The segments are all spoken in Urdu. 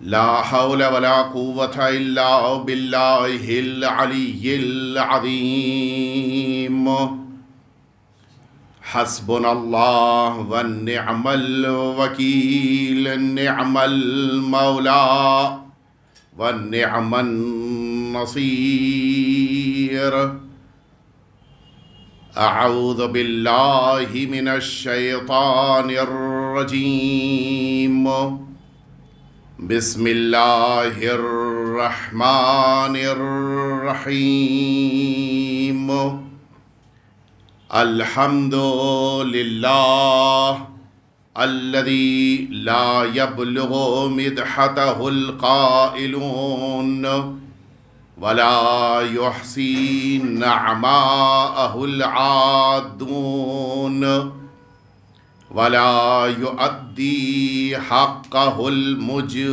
لا حول ولا قوة إلا بالله العلي العظيم. حسبنا الله ونعم الوكيل، نعم المولى ونعم النصير. أعوذ بالله من الشيطان الرجيم. بسم الله الرحمن الرحيم. الحمد لله الذي لا يبلغ مدحته القائلون ولا يحصي نعماءه العادون ولا يؤدي حقه المجتهدون.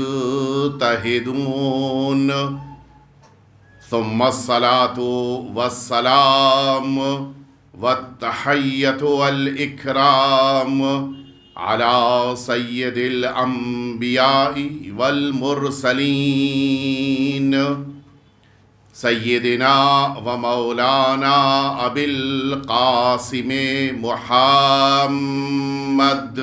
ثم الصلاة والسلام والتحية والإكرام على سيد الأنبياء والمرسلين سيدنا ومولانا أبي القاسم محمد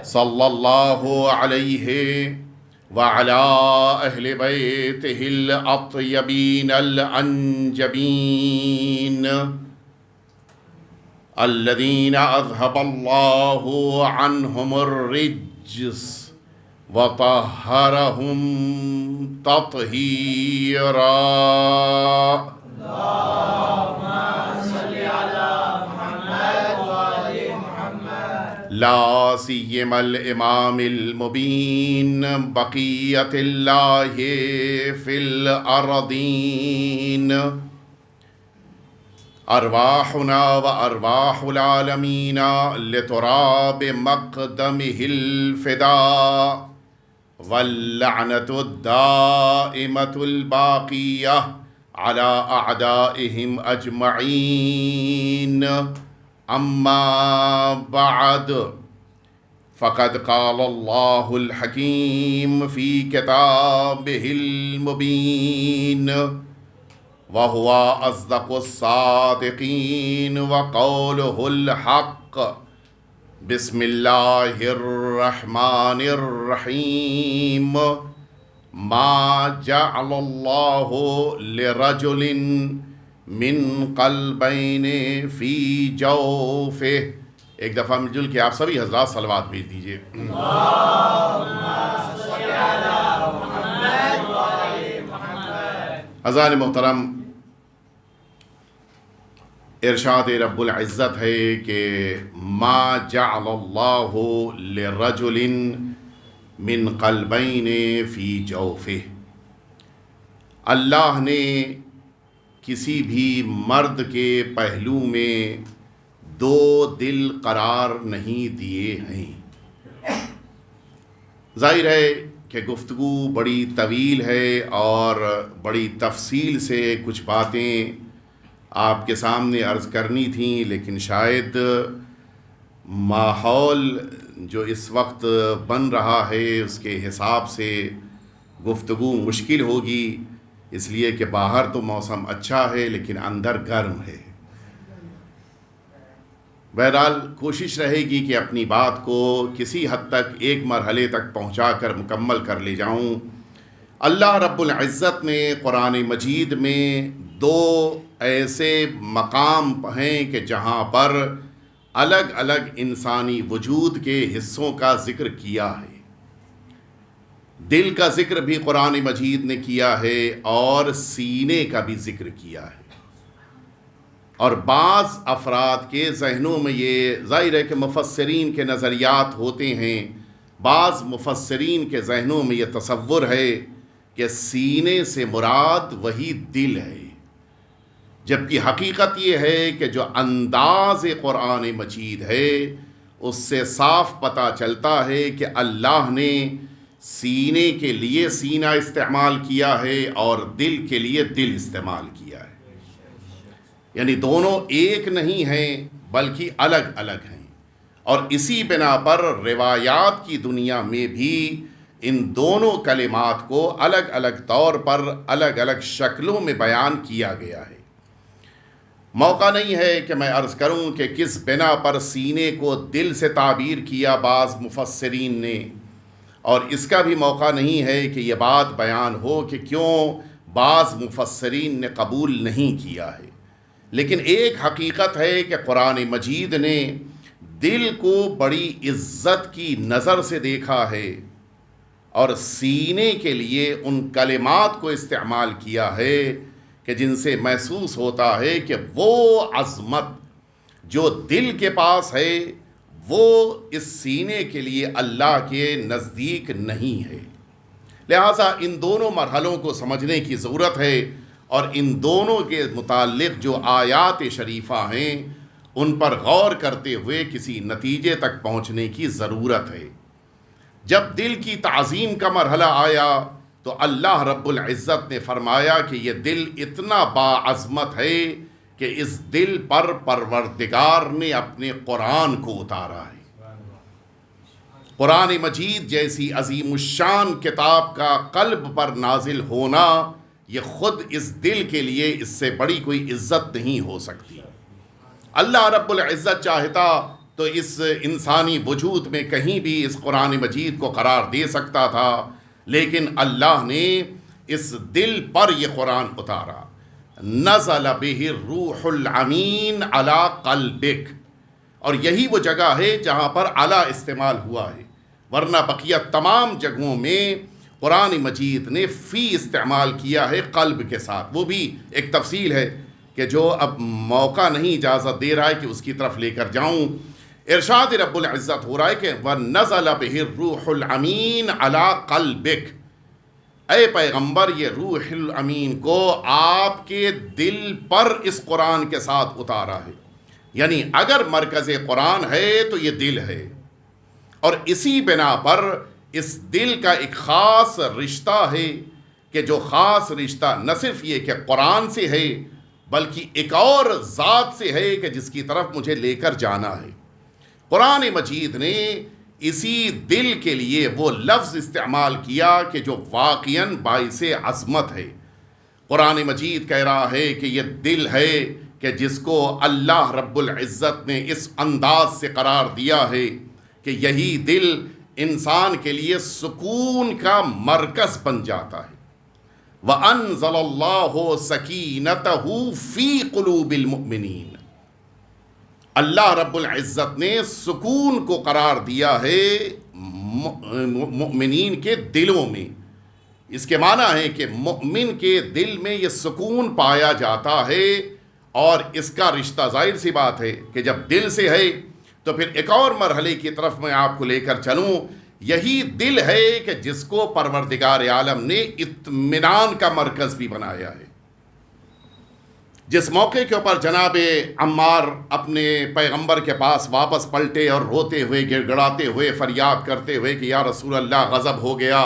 صلى الله عليه وعلى أهل بيته الأطيبين الأنجبين الذين أذهب الله عنهم الرجس وطهرهم تطهيرا. اللهم صل على محمد وآل محمد. لا سيما الإمام المبين بقية الله في الأرضين. أرواحنا وأرواح العالمين لتراب مقدمه الفداء، واللعنة الدائمة الباقية على أعدائهم أجمعين. أما بعد، فقد قال الله الحكيم في كتابه المبين وهو أصدق الصادقين وقوله الحق. بسم الله الرحمن الرحيم. ما جعل الله لرجل من قلبين في جوفه. ایک دفعہ مل جل کے آپ سبھی حضرات صلوات بھیج دیجئے. حضرات محترم، ارشاد رب العزت ہے کہ ما جعل اللہ لرجل من قلبین فی جوفہ. اللہ نے کسی بھی مرد کے پہلو میں دو دل قرار نہیں دیے ہیں. ظاہر ہے کہ گفتگو بڑی طویل ہے اور بڑی تفصیل سے کچھ باتیں آپ کے سامنے عرض کرنی تھیں، لیکن شاید ماحول جو اس وقت بن رہا ہے اس کے حساب سے گفتگو مشکل ہوگی، اس لیے کہ باہر تو موسم اچھا ہے لیکن اندر گرم ہے. بہرحال کوشش رہے گی کہ اپنی بات کو کسی حد تک ایک مرحلے تک پہنچا کر مکمل کر لے جاؤں. اللہ رب العزت نے قرآن مجید میں دو ایسے مقام ہیں کہ جہاں پر الگ الگ انسانی وجود کے حصوں کا ذکر کیا ہے. دل کا ذکر بھی قرآن مجید نے کیا ہے اور سینے کا بھی ذکر کیا ہے. اور بعض افراد کے ذہنوں میں یہ ظاہر ہے کہ مفسرین کے نظریات ہوتے ہیں، بعض مفسرین کے ذہنوں میں یہ تصور ہے کہ سینے سے مراد وہی دل ہے، جبکہ حقیقت یہ ہے کہ جو انداز قرآن مجید ہے اس سے صاف پتہ چلتا ہے کہ اللہ نے سینے کے لیے سینہ استعمال کیا ہے اور دل کے لیے دل استعمال کیا ہے. یعنی دونوں ایک نہیں ہیں بلکہ الگ الگ ہیں. اور اسی بنا پر روایات کی دنیا میں بھی ان دونوں کلمات کو الگ الگ طور پر الگ الگ شکلوں میں بیان کیا گیا ہے۔ موقع نہیں ہے کہ میں عرض کروں کہ کس بنا پر سینے کو دل سے تعبیر کیا بعض مفسرین نے، اور اس کا بھی موقع نہیں ہے کہ یہ بات بیان ہو کہ کیوں بعض مفسرین نے قبول نہیں کیا ہے۔ لیکن ایک حقیقت ہے کہ قرآن مجید نے دل کو بڑی عزت کی نظر سے دیکھا ہے اور سینے کے لیے ان کلمات کو استعمال کیا ہے کہ جن سے محسوس ہوتا ہے کہ وہ عظمت جو دل کے پاس ہے وہ اس سینے کے لیے اللہ کے نزدیک نہیں ہے۔ لہٰذا ان دونوں مرحلوں کو سمجھنے کی ضرورت ہے، اور ان دونوں کے متعلق جو آیات شریفہ ہیں ان پر غور کرتے ہوئے کسی نتیجے تک پہنچنے کی ضرورت ہے۔ جب دل کی تعظیم کا مرحلہ آیا تو اللہ رب العزت نے فرمایا کہ یہ دل اتنا باعظمت ہے کہ اس دل پر پروردگار نے اپنے قرآن کو اتارا ہے۔ قرآن مجید جیسی عظیم الشان کتاب کا قلب پر نازل ہونا، یہ خود اس دل کے لیے اس سے بڑی کوئی عزت نہیں ہو سکتی۔ اللہ رب العزت چاہتا تو اس انسانی وجود میں کہیں بھی اس قرآن مجید کو قرار دے سکتا تھا، لیکن اللہ نے اس دل پر یہ قرآن اتارا۔ نزل بہ الروح الامین علی قلبک، اور یہی وہ جگہ ہے جہاں پر علی استعمال ہوا ہے، ورنہ بقیہ تمام جگہوں میں قرآن مجید نے فی استعمال کیا ہے قلب کے ساتھ۔ وہ بھی ایک تفصیل ہے کہ جو اب موقع نہیں اجازت دے رہا ہے کہ اس کی طرف لے کر جاؤں۔ ارشاد رب العزت ہو رہا ہے کہ وَنَزَلَ بِهِ الرُّوحُ الْأَمِينُ عَلَىٰ قَلْبِكَ، اے پیغمبر یہ روح الامین کو آپ کے دل پر اس قرآن کے ساتھ اتارا ہے۔ یعنی اگر مرکز قرآن ہے تو یہ دل ہے، اور اسی بنا پر اس دل کا ایک خاص رشتہ ہے کہ جو خاص رشتہ نہ صرف یہ کہ قرآن سے ہے بلکہ ایک اور ذات سے ہے کہ جس کی طرف مجھے لے کر جانا ہے۔ قرآن مجید نے اسی دل کے لیے وہ لفظ استعمال کیا کہ جو واقعاً باعث عظمت ہے۔ قرآن مجید کہہ رہا ہے کہ یہ دل ہے کہ جس کو اللہ رب العزت نے اس انداز سے قرار دیا ہے کہ یہی دل انسان کے لیے سکون کا مرکز بن جاتا ہے۔ وَأَنزَلَ اللَّهُ سَكِينَتَهُ فِي قُلُوبِ الْمُؤْمِنِينَ، اللہ رب العزت نے سکون کو قرار دیا ہے مؤمنین کے دلوں میں۔ اس کے معنی ہے کہ مؤمن کے دل میں یہ سکون پایا جاتا ہے، اور اس کا رشتہ ظاہر سی بات ہے کہ جب دل سے ہے تو پھر ایک اور مرحلے کی طرف میں آپ کو لے کر چلوں۔ یہی دل ہے کہ جس کو پروردگار عالم نے اطمینان کا مرکز بھی بنایا ہے۔ جس موقع کے اوپر جناب عمار اپنے پیغمبر کے پاس واپس پلٹے اور روتے ہوئے گڑ گڑاتے ہوئے فریاد کرتے ہوئے کہ یا رسول اللہ غضب ہو گیا،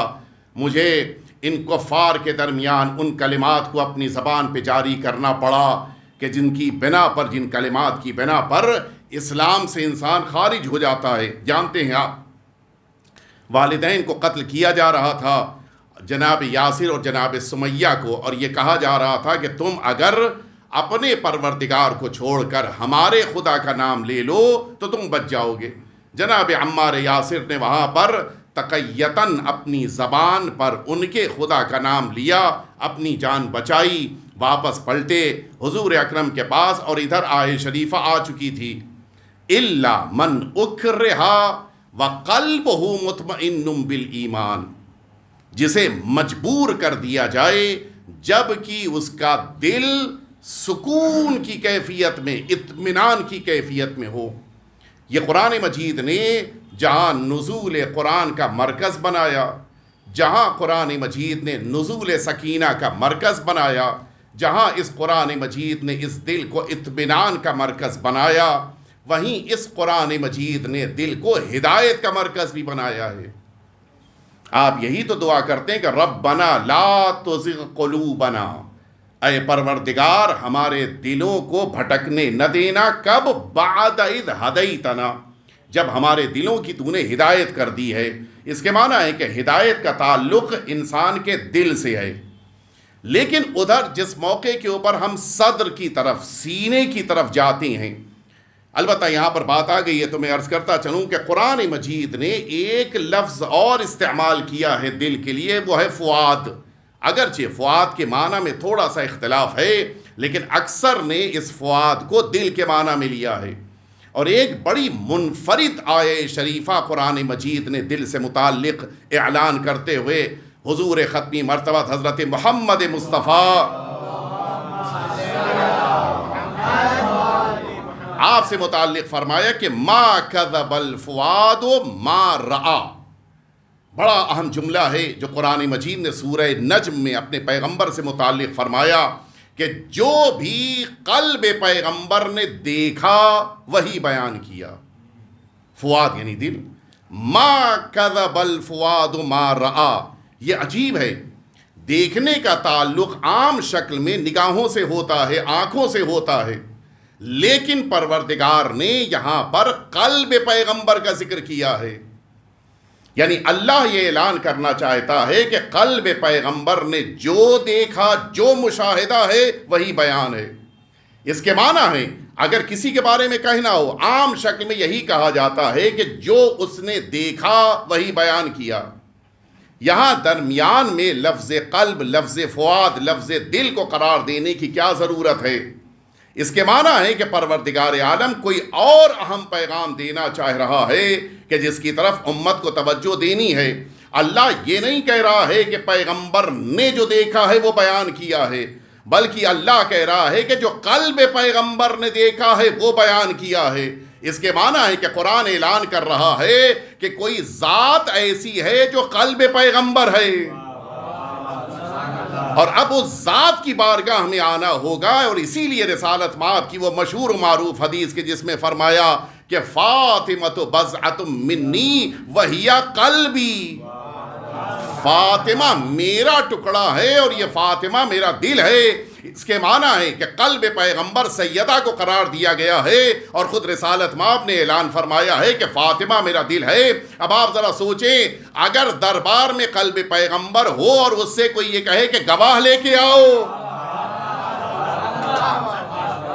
مجھے ان کفار کے درمیان ان کلمات کو اپنی زبان پہ جاری کرنا پڑا کہ جن کی بنا پر، جن کلمات کی بنا پر اسلام سے انسان خارج ہو جاتا ہے۔ جانتے ہیں آپ والدین کو قتل کیا جا رہا تھا، جناب یاسر اور جناب سمیہ کو، اور یہ کہا جا رہا تھا کہ تم اگر اپنے پروردگار کو چھوڑ کر ہمارے خدا کا نام لے لو تو تم بچ جاؤ گے۔ جناب عمار یاسر نے وہاں پر تقیتاً اپنی زبان پر ان کے خدا کا نام لیا، اپنی جان بچائی، واپس پلٹے حضور اکرم کے پاس، اور ادھر آیت شریفہ آ چکی تھی الا من اکرہ وقلبہ مطمئن بالایمان، جسے مجبور کر دیا جائے جب کہ اس کا دل سکون کی کیفیت میں، اطمینان کی کیفیت میں ہو۔ یہ قرآن مجید نے جہاں نزول قرآن کا مرکز بنایا، جہاں قرآن مجید نے نزول سکینہ کا مرکز بنایا، جہاں اس قرآن مجید نے اس دل کو اطمینان کا مرکز بنایا، وہیں اس قرآن مجید نے دل کو ہدایت کا مرکز بھی بنایا ہے۔ آپ یہی تو دعا کرتے ہیں کہ ربنا لا تزغ قلوبنا، اے پروردگار ہمارے دلوں کو بھٹکنے نہ دینا، کب بعد اذ ہدیتنا، جب ہمارے دلوں کی تو نے ہدایت کر دی ہے. اس کے معنی ہے کہ ہدایت کا تعلق انسان کے دل سے ہے. لیکن ادھر جس موقع کے اوپر ہم صدر کی طرف, سینے کی طرف جاتے ہیں, البتہ یہاں پر بات آ گئی ہے تو میں عرض کرتا چلوں کہ قرآن مجید نے ایک لفظ اور استعمال کیا ہے دل کے لیے, وہ ہے فؤاد. اگرچہ فؤاد کے معنی میں تھوڑا سا اختلاف ہے, لیکن اکثر نے اس فؤاد کو دل کے معنی میں لیا ہے. اور ایک بڑی منفرد آیہ شریفہ قرآن مجید نے دل سے متعلق اعلان کرتے ہوئے حضور ختمی مرتبہ حضرت محمد مصطفیٰ آپ سے متعلق فرمایا کہ ما کذب الفؤاد ما رأى. بڑا اہم جملہ ہے جو قرآن مجید نے سورہ نجم میں اپنے پیغمبر سے متعلق فرمایا کہ جو بھی قلب پیغمبر نے دیکھا وہی بیان کیا. فؤاد یعنی دل. ما کذب الفؤاد ما رأى, یہ عجیب ہے. دیکھنے کا تعلق عام شکل میں نگاہوں سے ہوتا ہے, آنکھوں سے ہوتا ہے, لیکن پروردگار نے یہاں پر قلب پیغمبر کا ذکر کیا ہے. یعنی اللہ یہ اعلان کرنا چاہتا ہے کہ قلب پیغمبر نے جو دیکھا, جو مشاہدہ ہے وہی بیان ہے. اس کے معنی ہے اگر کسی کے بارے میں کہنا ہو, عام شکل میں یہی کہا جاتا ہے کہ جو اس نے دیکھا وہی بیان کیا. یہاں درمیان میں لفظ قلب, لفظ فؤاد, لفظ دل کو قرار دینے کی کیا ضرورت ہے؟ اس کے معنی ہے کہ پروردگار عالم کوئی اور اہم پیغام دینا چاہ رہا ہے کہ جس کی طرف امت کو توجہ دینی ہے. اللہ یہ نہیں کہہ رہا ہے کہ پیغمبر نے جو دیکھا ہے وہ بیان کیا ہے, بلکہ اللہ کہہ رہا ہے کہ جو قلب پیغمبر نے دیکھا ہے وہ بیان کیا ہے. اس کے معنی ہے کہ قرآن اعلان کر رہا ہے کہ کوئی ذات ایسی ہے جو قلب پیغمبر ہے, اور اب اس ذات کی بارگاہ میں آنا ہوگا. اور اسی لیے رسالت مآب کی وہ مشہور و معروف حدیث کے جس میں فرمایا کہ فاطمۃ بضعۃ منی وہی قلبی, فاطمہ میرا ٹکڑا ہے اور یہ فاطمہ میرا دل ہے. اس کے معنی ہے کہ قلب پیغمبر سیدہ کو قرار دیا گیا ہے, اور خود رسالت مآب نے اعلان فرمایا ہے کہ فاطمہ میرا دل ہے. اب آپ ذرا سوچیں, اگر دربار میں قلب پیغمبر ہو اور اس سے کوئی یہ کہے کہ گواہ لے کے آؤ,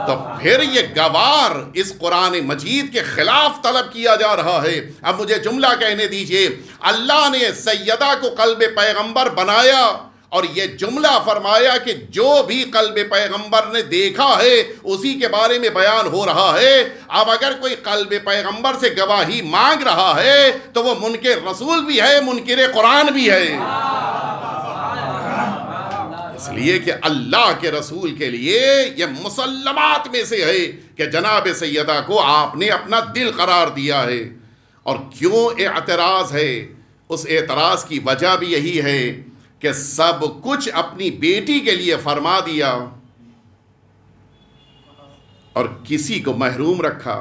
تو پھر یہ گوار اس قرآن مجید کے خلاف طلب کیا جا رہا ہے. اب مجھے جملہ کہنے دیجئے, اللہ نے سیدہ کو قلب پیغمبر بنایا اور یہ جملہ فرمایا کہ جو بھی قلب پیغمبر نے دیکھا ہے اسی کے بارے میں بیان ہو رہا ہے. اب اگر کوئی قلب پیغمبر سے گواہی مانگ رہا ہے تو وہ منکر رسول بھی ہے, منکر قرآن بھی ہے. اس لیے کہ اللہ کے رسول کے لیے یہ مسلمات میں سے ہے کہ جناب سیدہ کو آپ نے اپنا دل قرار دیا ہے. اور کیوں اعتراض ہے؟ اس اعتراض کی وجہ بھی یہی ہے کہ سب کچھ اپنی بیٹی کے لیے فرما دیا اور کسی کو محروم رکھا.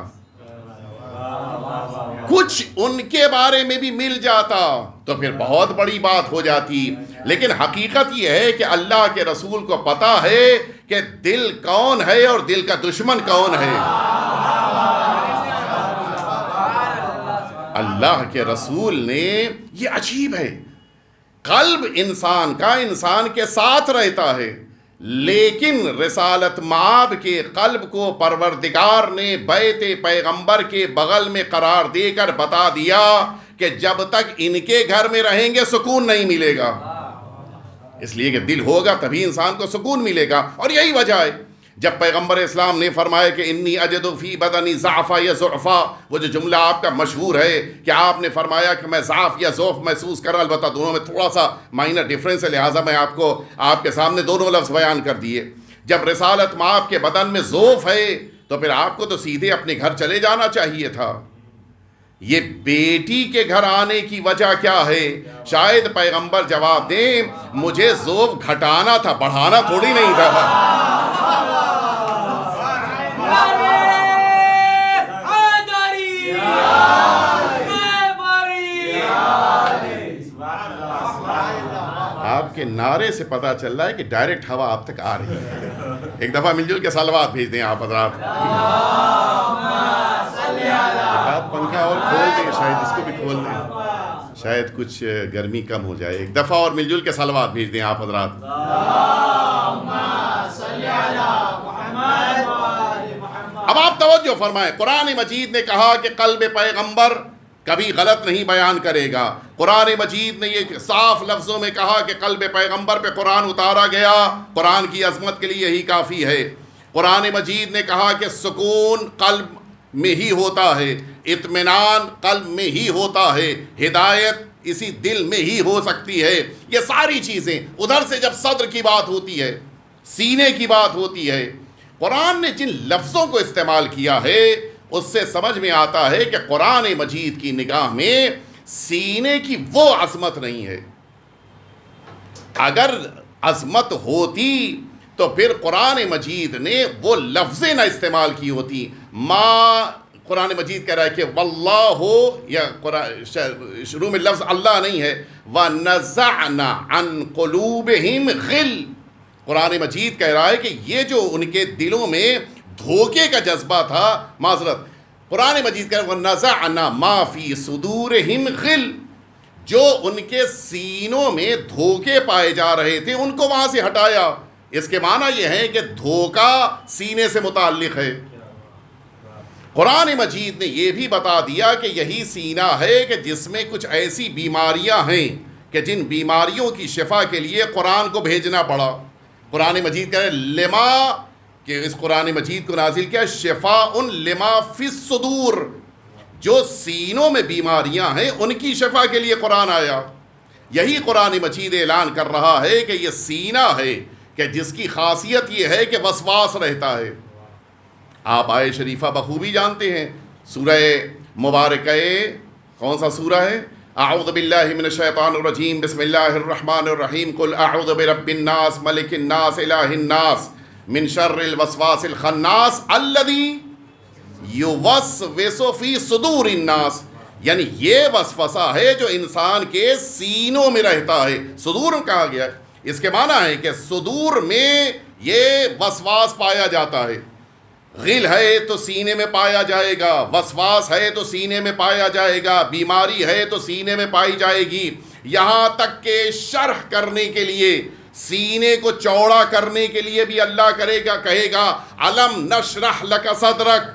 کچھ ان کے بارے میں بھی مل جاتا تو پھر بہت بڑی بات ہو جاتی. لیکن حقیقت یہ ہے کہ اللہ کے رسول کو پتا ہے کہ دل کون ہے اور دل کا دشمن کون ہے. اللہ کے رسول نے, یہ عجیب ہے, قلب انسان کا انسان کے ساتھ رہتا ہے, لیکن رسالت مآب کے قلب کو پروردگار نے بیت پیغمبر کے بغل میں قرار دے کر بتا دیا کہ جب تک ان کے گھر میں رہیں گے سکون نہیں ملے گا. اس لیے کہ دل ہوگا تبھی انسان کو سکون ملے گا. اور یہی وجہ ہے جب پیغمبر اسلام نے فرمایا کہ انی اجد فی بدنی ضعفا یا ضعفا, وہ جو جملہ آپ کا مشہور ہے کہ آپ نے فرمایا کہ میں ضعف یا ضعف محسوس کر رہا, البتہ دونوں میں تھوڑا سا مائنر ڈفرینس ہے, لہٰذا میں آپ کو آپ کے سامنے دونوں لفظ بیان کر دیے. جب رسالت مآب کے بدن میں ضعف ہے تو پھر آپ کو تو سیدھے اپنے گھر چلے جانا چاہیے تھا. یہ بیٹی کے گھر آنے کی وجہ کیا ہے؟ شاید پیغمبر جواب دیں مجھے ضعف گھٹانا تھا, بڑھانا تھوڑی نہیں تھا. آپ کے نعرے سے پتا چل رہا ہے کہ ڈائریکٹ ہوا آپ تک آ رہی ہے. ایک دفعہ مل جل کے صلوات بھیج دیں آپ حضرات. پنکھا اور شاید اس کو بھی کھول دیں, شاید کچھ گرمی کم ہو جائے. ایک دفعہ اور مل جل کے صلوات بھیج دیں آپ حضرات. اب آپ توجہ فرمائیں, قرآن مجید نے کہا کہ قلب پیغمبر کبھی غلط نہیں بیان کرے گا. قرآن مجید نے یہ صاف لفظوں میں کہا کہ قلب پیغمبر پہ قرآن اتارا گیا, قرآن کی عظمت کے لیے یہی کافی ہے. قرآن مجید نے کہا کہ سکون قلب میں ہی ہوتا ہے, اطمینان قلب میں ہی ہوتا ہے, ہدایت اسی دل میں ہی ہو سکتی ہے. یہ ساری چیزیں ادھر سے جب صدر کی بات ہوتی ہے, سینے کی بات ہوتی ہے, قرآن نے جن لفظوں کو استعمال کیا ہے اس سے سمجھ میں آتا ہے کہ قرآن مجید کی نگاہ میں سینے کی وہ عظمت نہیں ہے. اگر عظمت ہوتی تو پھر قرآن مجید نے وہ لفظیں نہ استعمال کی ہوتی. قرآن مجید کہہ رہا ہے کہ واللہ, یا شروع میں لفظ اللہ نہیں ہے, وَنَزَعْنَا عَنْ قُلُوبِهِمْ غِلٍّ. قرآن مجید کہہ رہا ہے کہ یہ جو ان کے دلوں میں دھوکے کا جذبہ تھا, معذرت, قرآن مجید کہہ رہا ہے وَنَزَعْنَا مَا فِي صُدُورِهِمْ غِلٍّ, جو ان کے سینوں میں دھوکے پائے جا رہے تھے ان کو وہاں سے ہٹایا. اس کے معنی یہ ہے کہ دھوکہ سینے سے متعلق ہے. قرآن مجید نے یہ بھی بتا دیا کہ یہی سینہ ہے کہ جس میں کچھ ایسی بیماریاں ہیں کہ جن بیماریوں کی شفا کے لیے قرآن کو بھیجنا پڑا. قرآن مجید کہہ رہے لما, کہ اس قرآن مجید کو نازل کیا شفاء لما فی الصدور, جو سینوں میں بیماریاں ہیں ان کی شفا کے لیے قرآن آیا. یہی قرآن مجید اعلان کر رہا ہے کہ یہ سینہ ہے کہ جس کی خاصیت یہ ہے کہ وسواس رہتا ہے. آپ آیت شریفہ بخوبی جانتے ہیں, سورہ مبارکہ کون سا سورہ ہے؟ اعوذ باللہ من الشیطان الرجیم, بسم اللہ الرحمن الرحیم, قل اعوذ برب الناس ملک الناس الہ الناس من شر الوسواس الخناس الذی یوسوس فی صدور الناس. یعنی یہ وسوسہ ہے جو انسان کے سینوں میں رہتا ہے. صدور کہا گیا, اس کے معنی ہے کہ صدور میں یہ وسواس پایا جاتا ہے. غل ہے تو سینے میں پایا جائے گا, وسواس ہے تو سینے میں پایا جائے گا, بیماری ہے تو سینے میں پائی جائے گی. یہاں تک کہ شرح کرنے کے لیے, سینے کو چوڑا کرنے کے لیے بھی اللہ کہے گا علم نشرح لک صدرک,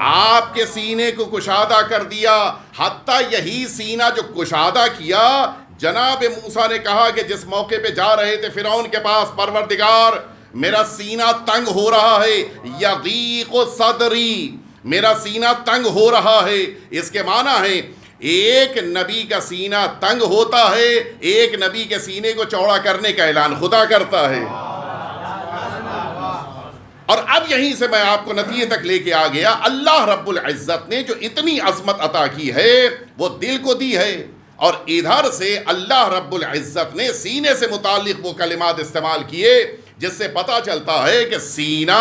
آپ کے سینے کو کشادہ کر دیا. حتیٰ یہی سینہ جو کشادہ کیا, جناب موسیٰ نے کہا کہ جس موقع پہ جا رہے تھے فرعون کے پاس, پروردگار میرا سینہ تنگ ہو رہا ہے, یضیق صدری, میرا سینہ تنگ ہو رہا ہے. اس کے معنی ہے ایک نبی کا سینہ تنگ ہوتا ہے, ایک نبی کے سینے کو چوڑا کرنے کا اعلان خدا کرتا ہے. اور اب یہیں سے میں آپ کو نتیجے تک لے کے آ گیا, اللہ رب العزت نے جو اتنی عظمت عطا کی ہے وہ دل کو دی ہے, اور ادھر سے اللہ رب العزت نے سینے سے متعلق وہ کلمات استعمال کیے جس سے پتہ چلتا ہے کہ سینہ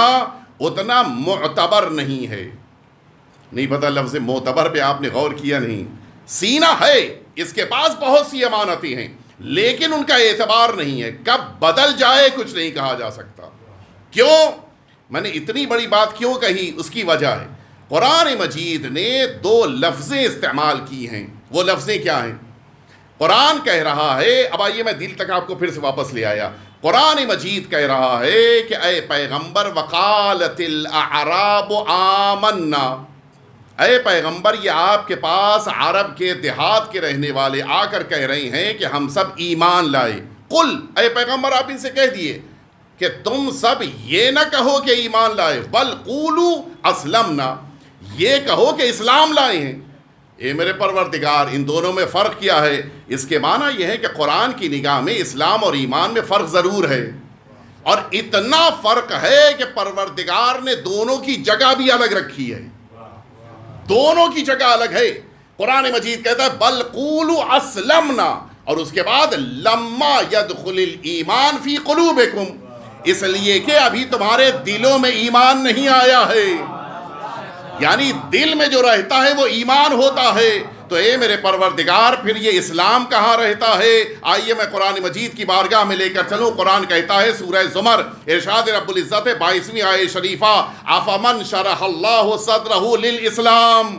اتنا معتبر نہیں ہے. نہیں پتہ لفظ معتبر پہ آپ نے غور کیا نہیں. سینہ ہے, اس کے پاس بہت سی امانتیں ہیں, لیکن ان کا اعتبار نہیں ہے. کب بدل جائے کچھ نہیں کہا جا سکتا. کیوں؟ میں نے اتنی بڑی بات کیوں کہی, اس کی وجہ ہے قرآن مجید نے دو لفظیں استعمال کی ہیں. وہ لفظیں کیا ہیں؟ قرآن کہہ رہا ہے, اب آئیے میں دل تک آپ کو پھر سے واپس لے آیا. قرآن مجید کہہ رہا ہے کہ اے پیغمبر وقالت الاعراب آمنا, اے پیغمبر یہ آپ کے پاس عرب کے دیہات کے رہنے والے آ کر کہہ رہے ہیں کہ ہم سب ایمان لائے. قل, اے پیغمبر آپ ان سے کہہ دیے کہ تم سب یہ نہ کہو کہ ایمان لائے, بل قولوا اسلمنا, یہ کہو کہ اسلام لائے ہیں. اے میرے پروردگار, ان دونوں میں فرق کیا ہے؟ اس کے معنی یہ ہے کہ قرآن کی نگاہ میں اسلام اور ایمان میں فرق ضرور ہے, اور اتنا فرق ہے کہ پروردگار نے دونوں کی جگہ بھی الگ رکھی ہے. دونوں کی جگہ الگ ہے. قرآن مجید کہتا ہے بل قولوا اسلمنا, اور اس کے بعد لما يدخل الایمان فی قلوبکم, اس لیے کہ ابھی تمہارے دلوں میں ایمان نہیں آیا ہے. یعنی دل میں جو رہتا ہے وہ ایمان ہوتا ہے. تو اے میرے پروردگار پھر یہ اسلام کہاں رہتا ہے؟ آئیے میں قرآن مجید کی بارگاہ میں لے کر چلوں. قرآن کہتا ہے سورہ زمر, ارشاد رب العزت 22ویں آیت شریفہ, افمن شرح اللہ صدرہ للاسلام,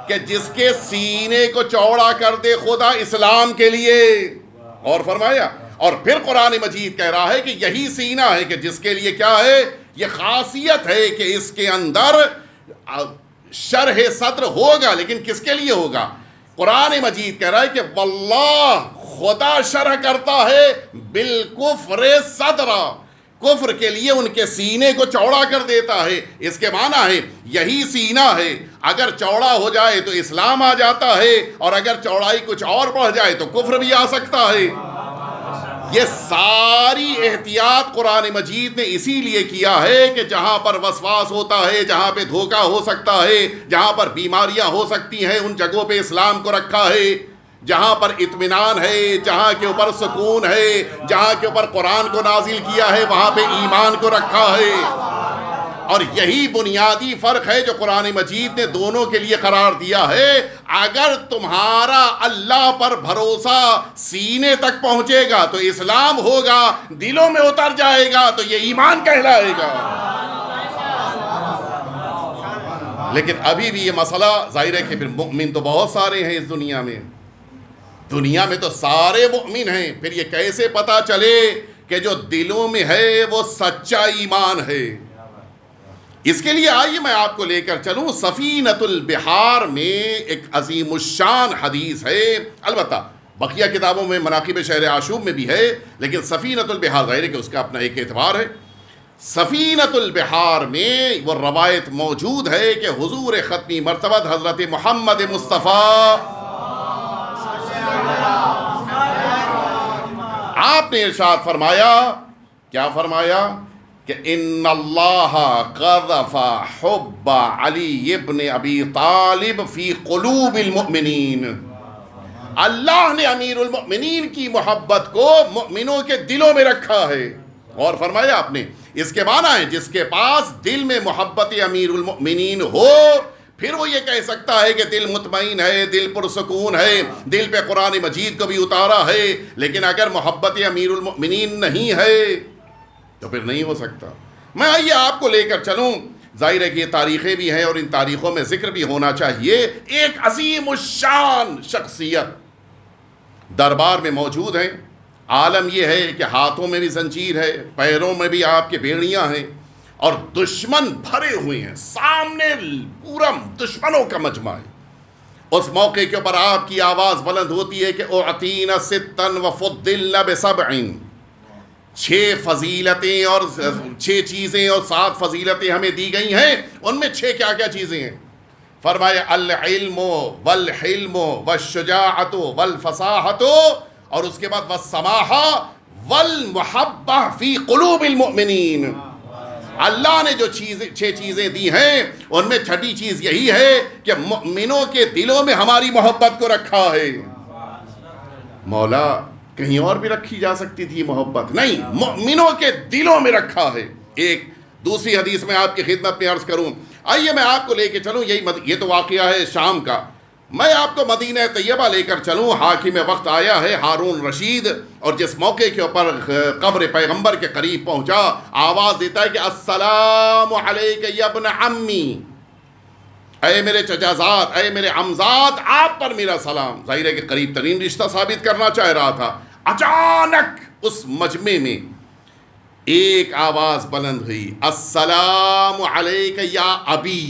کہ جس کے سینے کو چوڑا کر دے خدا اسلام کے لیے. اور فرمایا، اور پھر قرآن مجید کہہ رہا ہے کہ یہی سینہ ہے کہ جس کے لیے کیا ہے، یہ خاصیت ہے کہ اس کے اندر شرح صدر ہوگا. لیکن کس کے لیے ہوگا؟ قرآن مجید کہہ رہا ہے کہ واللہ، خدا شرح کرتا ہے بالکفر صدرا، کفر کے لیے ان کے سینے کو چوڑا کر دیتا ہے. اس کے معنی ہے یہی سینہ ہے، اگر چوڑا ہو جائے تو اسلام آ جاتا ہے، اور اگر چوڑائی کچھ اور بڑھ جائے تو کفر بھی آ سکتا ہے. یہ ساری احتیاط قرآن مجید نے اسی لیے کیا ہے کہ جہاں پر وسواس ہوتا ہے، جہاں پہ دھوکہ ہو سکتا ہے، جہاں پر بیماریاں ہو سکتی ہیں، ان جگہوں پہ اسلام کو رکھا ہے. جہاں پر اطمینان ہے، جہاں کے اوپر سکون ہے، جہاں کے اوپر قرآن کو نازل کیا ہے، وہاں پہ ایمان کو رکھا ہے. اور یہی بنیادی فرق ہے جو قرآن مجید نے دونوں کے لیے قرار دیا ہے. اگر تمہارا اللہ پر بھروسہ سینے تک پہنچے گا تو اسلام ہوگا، دلوں میں اتر جائے گا تو یہ ایمان کہلائے گا. لیکن ابھی بھی یہ مسئلہ ظاہر ہے کہ پھر مؤمن تو بہت سارے ہیں اس دنیا میں تو سارے مؤمن ہیں. پھر یہ کیسے پتا چلے کہ جو دلوں میں ہے وہ سچا ایمان ہے؟ اس کے لیے آئیے میں آپ کو لے کر چلوں. سفینۃ البحار میں ایک عظیم الشان حدیث ہے. البتہ بقیہ کتابوں میں مناقب شہر عاشوب میں بھی ہے، لیکن سفینۃ البحار ظاہر ہے کہ اس کا اپنا ایک اعتبار ہے. سفینۃ البحار میں وہ روایت موجود ہے کہ حضور ختمی مرتبہ حضرت محمد مصطفیٰ آپ نے ارشاد فرمایا، کیا فرمایا؟ کہ ان اللہ قذف حب علی ابن ابی طالب فی قلوب المؤمنین. اللہ نے امیر المؤمنین کی محبت کو مؤمنوں کے دلوں میں رکھا ہے. اور فرمایا آپ نے، اس کے معنی ہے جس کے پاس دل میں محبت امیر المؤمنین ہو، پھر وہ یہ کہہ سکتا ہے کہ دل مطمئن ہے، دل پرسکون ہے، دل پہ قرآن مجید کو بھی اتارا ہے. لیکن اگر محبت امیر المؤمنین نہیں ہے تو پھر نہیں ہو سکتا. میں آئیے آپ کو لے کر چلوں. ظاہر ہے کہ یہ تاریخیں بھی ہیں اور ان تاریخوں میں ذکر بھی ہونا چاہیے. ایک عظیم الشان شخصیت دربار میں موجود ہیں. عالم یہ ہے کہ ہاتھوں میں بھی زنجیر ہے، پیروں میں بھی آپ کے بیڑیاں ہیں، اور دشمن بھرے ہوئے ہیں، سامنے پورا دشمنوں کا مجمع ہے. اس موقع کے اوپر آپ کی آواز بلند ہوتی ہے کہ اعطینا ستا وفضلنا بسبع. 6 فضیلتیں اور 6 چیزیں اور 7 فضیلتیں ہمیں دی گئی ہیں. ان میں 6 کیا کیا چیزیں ہیں؟ فرمایا العلم والحلم والشجاعت والفصاحت، اور اس کے بعد والسماحہ والمحبہ فی قلوب المؤمنین. اللہ نے جو 6 چیزیں دی ہیں ان میں 6ٹھی چیز یہی ہے کہ مؤمنوں کے دلوں میں ہماری محبت کو رکھا ہے. مولا کہیں اور بھی رکھی جا سکتی تھی محبت، نہیں، مؤمنوں کے دلوں میں رکھا ہے. ایک دوسری حدیث میں آپ کی خدمت میں عرض کروں. آئیے میں آپ کو لے کے چلوں. یہ تو واقعہ ہے شام کا. میں آپ کو مدینہ طیبہ لے کر چلوں. حاکم وقت آیا ہے ہارون رشید، اور جس موقع کے اوپر قبر پیغمبر کے قریب پہنچا، آواز دیتا ہے کہ السلام علیک یا ابن عمی، اے میرے چچازاد، اے میرے عمزاد، آپ پر میرا سلام. ظاہر ہے کہ قریب ترین رشتہ ثابت کرنا چاہ رہا تھا. اچانک اس مجمع میں ایک آواز بلند ہوئی، السلام علیک یا ابی،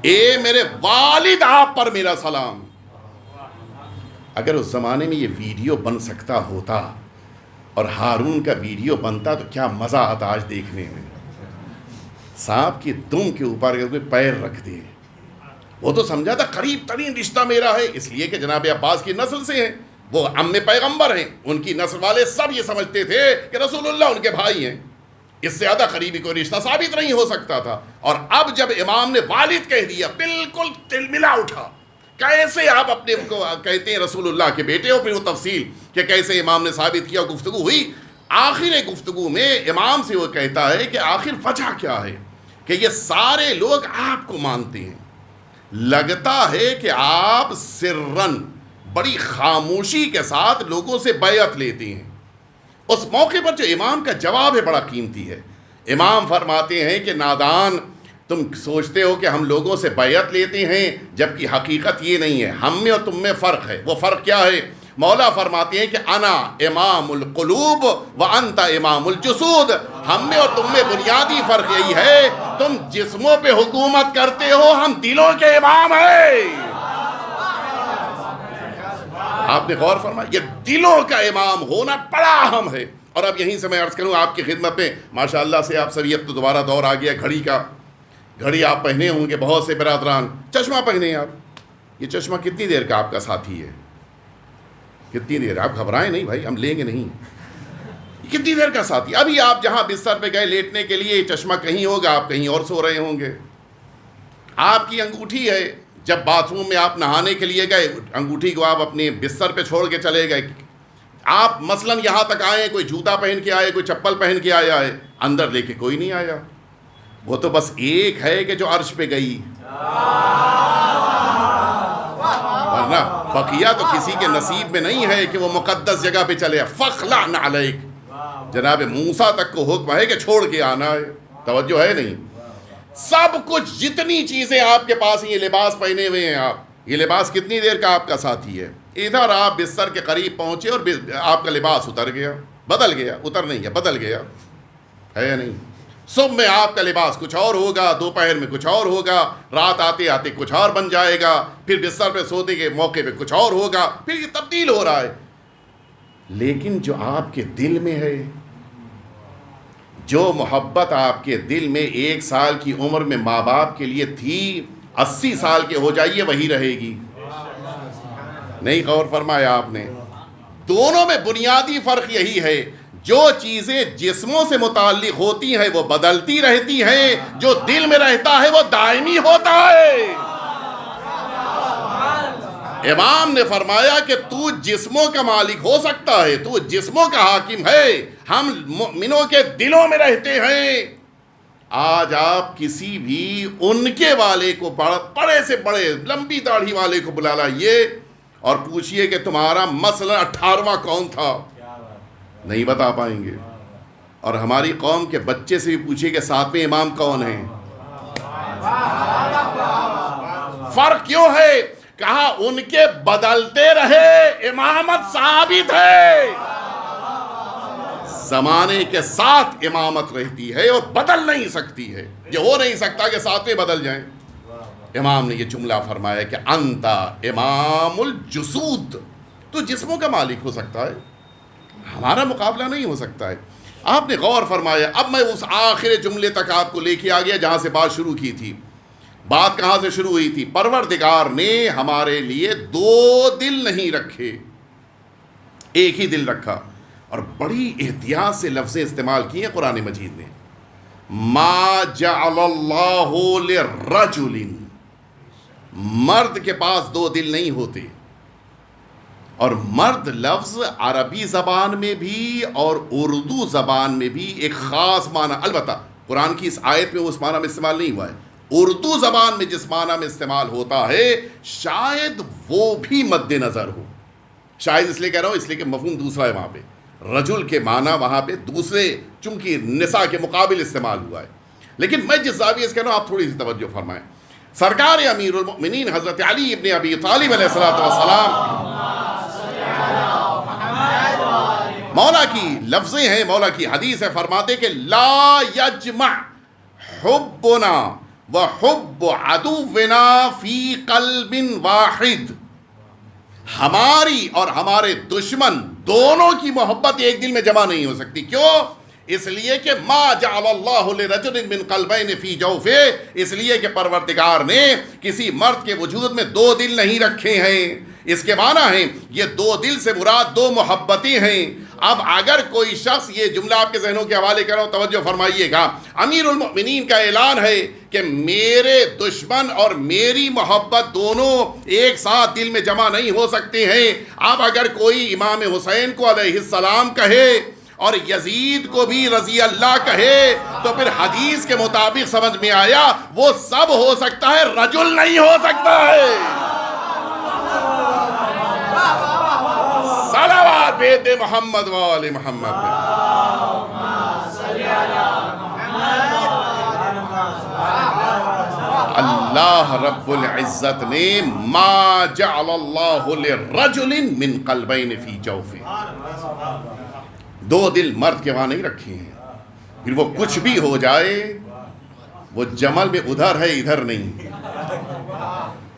اے میرے والد، آپ پر میرا سلام. اگر اس زمانے میں یہ ویڈیو بن سکتا ہوتا اور ہارون کا ویڈیو بنتا تو کیا مزہ آتا آج دیکھنے میں. سانپ کی دم کے اوپر کوئی پیر رکھ دے. وہ تو سمجھا تھا قریب ترین رشتہ میرا ہے، اس لیے کہ جناب عباس کی نسل سے ہیں، وہ عم پیغمبر ہیں. ان کی نسل والے سب یہ سمجھتے تھے کہ رسول اللہ ان کے بھائی ہیں. اس سے زیادہ قریبی کوئی رشتہ ثابت نہیں ہو سکتا تھا. اور اب جب امام نے والد کہہ دیا، بالکل تلملا اٹھا. کیسے آپ اپنے کو کہتے ہیں رسول اللہ کے بیٹے ہو؟ پھر وہ تفصیل کہ کیسے امام نے ثابت کیا، گفتگو ہوئی. آخر گفتگو میں امام سے وہ کہتا ہے کہ آخر وجہ کیا ہے کہ یہ سارے لوگ آپ کو مانتے ہیں، لگتا ہے کہ آپ سرن بڑی خاموشی کے ساتھ لوگوں سے بیعت لیتے ہیں. اس موقع پر جو امام کا جواب ہے بڑا قیمتی ہے. امام فرماتے ہیں کہ نادان، تم سوچتے ہو کہ ہم لوگوں سے بیعت لیتے ہیں، جبکہ حقیقت یہ نہیں ہے، ہم میں اور تم میں فرق ہے۔ وہ فرق کیا ہے؟ مولا فرماتے ہیں کہ انا امام القلوب وانت امام الجسود، ہم میں اور تم میں بنیادی فرق یہی ہے، تم جسموں پہ حکومت کرتے ہو، ہم دلوں کے امام ہیں۔ آپ نے غور فرمایا، یہ دلوں کا امام ہونا بڑا اہم ہے۔ اور اب یہیں سے میں عرض کروں آپ کی خدمت میں، ماشاءاللہ سے آپ سب، اب تو دوبارہ دور آ گیا گھڑی کا، گھڑی آپ پہنے ہوں گے، بہت سے برادران چشمہ پہنے آپ، یہ چشمہ کتنی دیر کا آپ کا ساتھی ہے؟ کتنی دیر؟ آپ گھبرائیں نہیں بھائی، ہم لیں گے نہیں، یہ کتنی دیر کا ساتھی؟ ابھی آپ جہاں بستر پہ گئے لیٹنے کے لیے، یہ چشمہ کہیں ہوگا، آپ کہیں اور سو رہے ہوں گے۔ آپ کی انگوٹھی ہے، جب باتھ روم میں آپ نہانے کے لیے گئے، انگوٹھی کو آپ اپنے بستر پہ چھوڑ کے چلے گئے۔ آپ مثلاً یہاں تک آئے، کوئی جوتا پہن کے آئے، کوئی چپل پہن کے آیا ہے، اندر لے کے کوئی نہیں آیا، وہ تو بس ایک ہے کہ جو عرش پہ گئی، ورنہ بقیہ تو کسی کے نصیب میں نہیں ہے کہ وہ مقدس جگہ پہ چلے۔ فخلع نعلیک، جناب موسیٰ تک کو حکم ہے کہ چھوڑ کے آنا ہے، توجہ ہے نہیں؟ سب کچھ، جتنی چیزیں آپ کے پاس ہیں، یہ لباس پہنے ہوئے ہیں آپ، یہ لباس کتنی دیر کا آپ کا ساتھی ہے؟ ادھر آپ بستر کے قریب پہنچے اور آپ کا لباس اتر گیا، بدل گیا، اتر نہیں گیا، بدل گیا، ہے یا نہیں؟ صبح میں آپ کا لباس کچھ اور ہوگا، دوپہر میں کچھ اور ہوگا، رات آتے آتے کچھ اور بن جائے گا، پھر بستر پہ سونے کے موقع پہ کچھ اور ہوگا، پھر یہ تبدیل ہو رہا ہے۔ لیکن جو آپ کے دل میں ہے، جو محبت آپ کے دل میں 1 سال کی عمر میں ماں باپ کے لیے تھی، 80 سال کے ہو جائیے وہی رہے گی۔ نہیں غور فرمایا آپ نے؟ دونوں میں بنیادی فرق یہی ہے، جو چیزیں جسموں سے متعلق ہوتی ہیں وہ بدلتی رہتی ہیں، جو دل میں رہتا ہے وہ دائمی ہوتا ہے۔ امام نے فرمایا کہ تو جسموں کا مالک ہو سکتا ہے، تو جسموں کا حاکم ہے، ہم مومنوں کے دلوں میں رہتے ہیں۔ آج آپ کسی بھی ان کے والے کو، بڑے سے بڑے لمبی داڑھی والے کو بلا لائیے اور پوچھئے کہ تمہارا مسئلہ 18واں کون تھا، نہیں بتا پائیں گے۔ اور ہماری قوم کے بچے سے بھی پوچھئے کہ 7ویں امام کون ہیں، فرق کیوں ہے؟ کہا ان کے بدلتے رہے، امامت ثابت ہے، زمانے کے ساتھ امامت رہتی ہے اور بدل نہیں سکتی ہے، یہ ہو نہیں سکتا کہ 7ویں بدل جائیں۔ امام نے یہ جملہ فرمایا کہ انتا امام الجسود، تو جسموں کا مالک ہو سکتا ہے، ہمارا مقابلہ نہیں ہو سکتا ہے۔ آپ نے غور فرمایا۔ اب میں اس آخر جملے تک آپ کو لے کے آ گیا جہاں سے بات شروع کی تھی۔ بات کہاں سے شروع ہوئی تھی؟ پروردگار نے ہمارے لیے 2 دل نہیں رکھے، ایک ہی دل رکھا، اور بڑی احتیاط سے لفظیں استعمال کی ہیں قرآن مجید نے۔ ما جعل اللہ لرجل، مرد کے پاس 2 دل نہیں ہوتے، اور مرد لفظ عربی زبان میں بھی اور اردو زبان میں بھی ایک خاص معنی، البتہ قرآن کی اس آیت میں اس معنی میں استعمال نہیں ہوا ہے، اردو زبان میں جس معنی میں استعمال ہوتا ہے شاید وہ بھی مد نظر ہو، شاید اس لیے کہہ رہا ہوں اس لیے کہ مفہوم دوسرا ہے، وہاں پہ رجل کے معنی وہاں پہ دوسرے چونکہ نساء کے مقابل استعمال ہوا ہے۔ لیکن میں جس زاویے سے کہہ رہا ہوں آپ تھوڑی سی توجہ فرمائیں۔ سرکار امیر المؤمنین حضرت علی ابن ابی طالب علیہ السلام، مولا کی لفظیں ہیں، مولا کی حدیث ہے، فرماتے کہ لا یجمع حبنا وحب عدونا فی قلب واحد، ہماری اور ہمارے دشمن دونوں کی محبت ایک دل میں جمع نہیں ہو سکتی۔ کیوں؟ اس لیے کہ ما جعل اللہ لرجل من قلبین فی جوفہ، اس لیے کہ پروردگار نے کسی مرد کے وجود میں 2 دل نہیں رکھے ہیں۔ اس کے معنی ہیں یہ 2 دل سے مراد 2 محبتیں ہیں۔ اب اگر کوئی شخص، یہ جملہ آپ کے ذہنوں کے حوالے کر رہا ہوں، توجہ فرمائیے گا، امیر المؤمنین کا اعلان ہے کہ میرے دشمن اور میری محبت دونوں ایک ساتھ دل میں جمع نہیں ہو سکتے ہیں۔ اب اگر کوئی امام حسین کو علیہ السلام کہے اور یزید کو بھی رضی اللہ کہے تو پھر حدیث کے مطابق سمجھ میں آیا وہ سب ہو سکتا ہے، رجل نہیں ہو سکتا ہے۔ صلوات بیت محمد و آل محمد۔ اللہ رب العزت نے ما جعل اللہ لرجل من قلبین فی جوفہ، دو دل مرد کے وہاں نہیں رکھے ہیں، پھر وہ کچھ بھی ہو جائے وہ جمل میں ادھر ہے ادھر نہیں،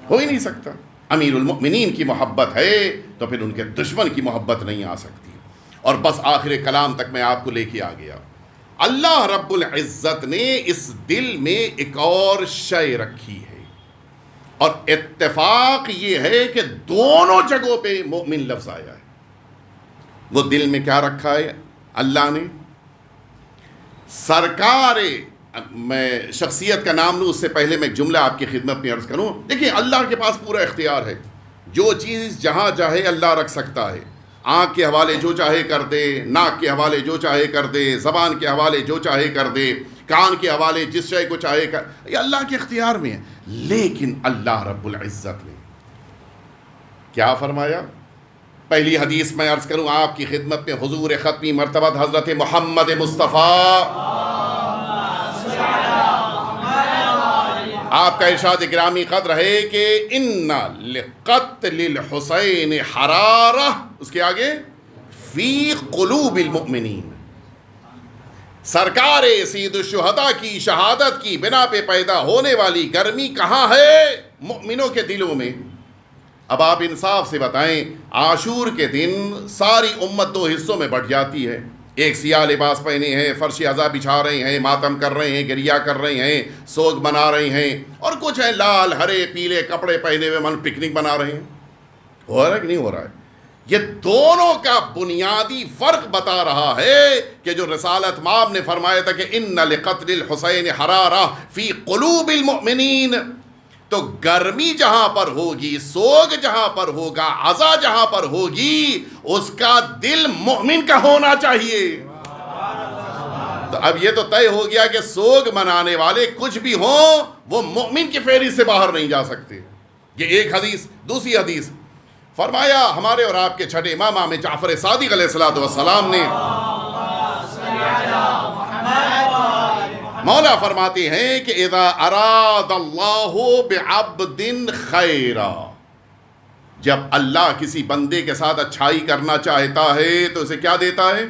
ہو ہی نہیں سکتا۔ امیر المؤمنین کی محبت ہے تو پھر ان کے دشمن کی محبت نہیں آ سکتی۔ اور بس آخر کلام تک میں آپ کو لے کے آ گیا، اللہ رب العزت نے اس دل میں ایک اور شے رکھی ہے، اور اتفاق یہ ہے کہ دونوں جگہوں پہ مومن لفظ آیا ہے۔ وہ دل میں کیا رکھا ہے اللہ نے؟ سرکار، میں شخصیت کا نام لوں اس سے پہلے میں ایک جملہ آپ کی خدمت میں عرض کروں۔ دیکھیں اللہ کے پاس پورا اختیار ہے، جو چیز جہاں چاہے اللہ رکھ سکتا ہے، آنکھ کے حوالے جو چاہے کر دے، ناک کے حوالے جو چاہے کر دے، زبان کے حوالے جو چاہے کر دے، کان کے حوالے جس شے کو چاہے کر، یہ اللہ کے اختیار میں ہے۔ لیکن اللہ رب العزت نے کیا فرمایا؟ پہلی حدیث میں عرض کروں آپ کی خدمت میں، حضور ختمی مرتبہ حضرت محمد مصطفیٰ آپ کا ارشاد گرامی قدر ہے کہ ان لقتل الحسین حرارہ، اس کے آگے فی قلوب المؤمنین، سرکار سید الشہداء کی شہادت کی بنا پہ پیدا ہونے والی گرمی کہاں ہے؟ مؤمنوں کے دلوں میں۔ اب آپ انصاف سے بتائیں، عاشور کے دن ساری امت دو حصوں میں بٹ جاتی ہے، ایک سیاہ لباس پہنے ہیں، فرش عزا بچھا رہے ہیں، ماتم کر رہے ہیں، گریہ کر رہے ہیں، سوگ منا رہے ہیں، اور کچھ ہیں لال ہرے پیلے کپڑے پہنے ہوئے من پکنک بنا رہے ہیں۔ ہو رہا ہے کہ نہیں ہو رہا ہے؟ یہ دونوں کا بنیادی فرق بتا رہا ہے کہ جو رسالت مآب نے فرمایا تھا کہ ان لقتل الحسین حرارہ فی قلوب المؤمنین، تو گرمی جہاں پر ہوگی، سوگ جہاں پر ہوگا، عزا جہاں پر ہوگی، اس کا دل مومن کا ہونا چاہیے۔ تو اب یہ تو طے ہو گیا کہ سوگ منانے والے کچھ بھی ہوں وہ مومن کی فہرست سے باہر نہیں جا سکتے۔ یہ ایک حدیث۔ دوسری حدیث فرمایا ہمارے اور آپ کے چھٹے امام امام جعفر صادق علیہ السلام نے، مولا فرماتے ہیں کہ اذا اراد اللہ بعبد خیرا، جب اللہ کسی بندے کے ساتھ اچھائی کرنا چاہتا ہے تو اسے کیا دیتا ہے؟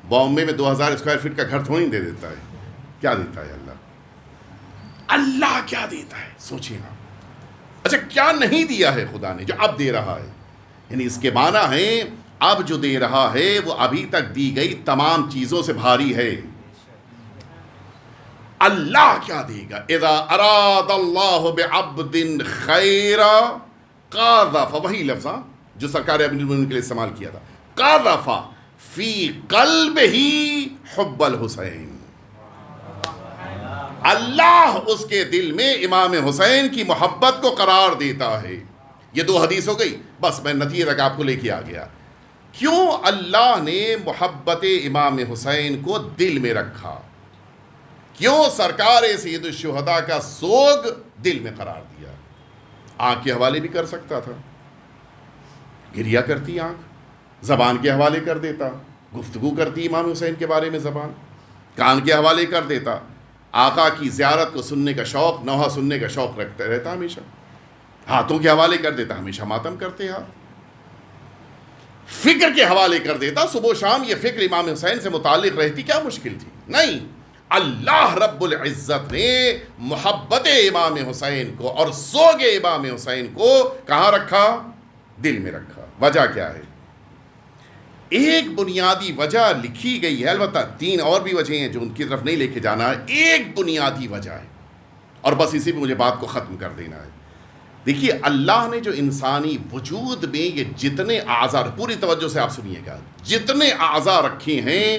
بامبے میں 2000 اسکوائر فٹ کا گھر تھوڑی دے دیتا ہے۔ کیا دیتا ہے اللہ؟ اللہ کیا دیتا ہے سوچئے نا۔ اچھا کیا نہیں دیا ہے خدا نے جو اب دے رہا ہے؟ یعنی اس کے معنی ہے اب جو دے رہا ہے وہ ابھی تک دی گئی تمام چیزوں سے بھاری ہے۔ اللہ کیا دے گا؟ اذا اراد اللہ بعبد خیرا قاذف، وہی لفظ جو سرکار امیر المؤمنین کے لیے استعمال کیا تھا، قاذف فی قلبہ حب الحسین، اللہ اس کے دل میں امام حسین کی محبت کو قرار دیتا ہے۔ یہ دو حدیث ہو گئی، بس میں نتیجے تک آپ کو لے کے آ گیا۔ کیوں اللہ نے محبت امام حسین کو دل میں رکھا؟ کیوں سرکار سید الشہداء کا سوگ دل میں قرار دیا؟ آنکھ کے حوالے بھی کر سکتا تھا، گریہ کرتی آنکھ، زبان کے حوالے کر دیتا، گفتگو کرتی امام حسین کے بارے میں زبان، کان کے حوالے کر دیتا، آقا کی زیارت کو سننے کا شوق، نوحہ سننے کا شوق رکھتا رہتا ہمیشہ، ہاتھوں کے حوالے کر دیتا، ہمیشہ ماتم کرتے ہاتھ، فکر کے حوالے کر دیتا، صبح و شام یہ فکر امام حسین سے متعلق رہتی، کیا مشکل تھی؟ نہیں، اللہ رب العزت نے محبت امام حسین کو اور سوگ امام حسین کو کہاں رکھا؟ دل میں رکھا۔ وجہ کیا ہے؟ ایک بنیادی وجہ لکھی گئی ہے، البتہ تین اور بھی وجہیں ہیں جو ان کی طرف نہیں لے کے جانا ہے، ایک بنیادی وجہ ہے اور بس اسی پہ مجھے بات کو ختم کر دینا ہے۔ دیکھیے اللہ نے جو انسانی وجود میں یہ جتنے اعضاء، پوری توجہ سے آپ سنیے گا، جتنے اعضاء رکھے ہیں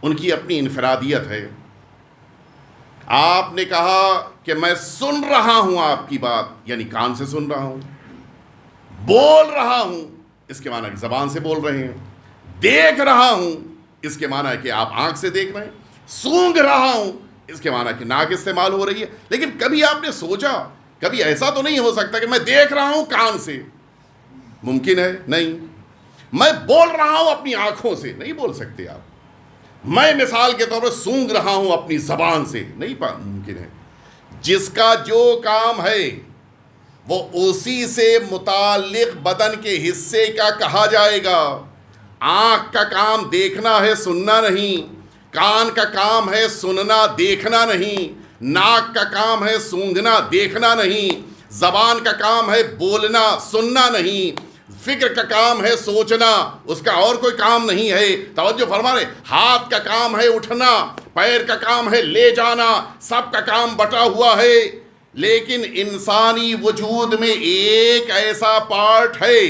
ان کی اپنی انفرادیت ہے۔ آپ نے کہا کہ میں سن رہا ہوں آپ کی بات، یعنی کان سے سن رہا ہوں، بول رہا ہوں اس کے معنی کہ زبان سے بول رہے ہیں، دیکھ رہا ہوں اس کے معنی ہے کہ آپ آنکھ سے دیکھ رہے ہیں، سونگ رہا ہوں اس کے معنی ہے کہ ناک استعمال ہو رہی ہے۔ لیکن کبھی آپ نے سوچا، کبھی ایسا تو نہیں ہو سکتا کہ میں دیکھ رہا ہوں کان سے؟ ممکن ہے؟ نہیں۔ میں بول رہا ہوں اپنی آنکھوں سے؟ نہیں بول سکتے آپ۔ میں مثال کے طور پر سونگ رہا ہوں اپنی زبان سے؟ نہیں ممکن ہے۔ جس کا جو کام ہے وہ اسی سے متعلق بدن کے حصے کا کہا جائے گا۔ آنکھ کا کام دیکھنا ہے، سننا نہیں۔ کان کا کام ہے سننا دیکھنا نہیں۔ ناک کا کام ہے سونگھنا دیکھنا نہیں۔ زبان کا کام ہے بولنا سننا نہیں۔ فکر کا کام ہے سوچنا، اس کا اور کوئی کام نہیں ہے۔ توجہ فرما رہے، ہاتھ کا کام ہے اٹھنا، پیر کا کام ہے لے جانا، سب کا کام بٹا ہوا ہے۔ لیکن انسانی وجود میں ایک ایسا پارٹ ہے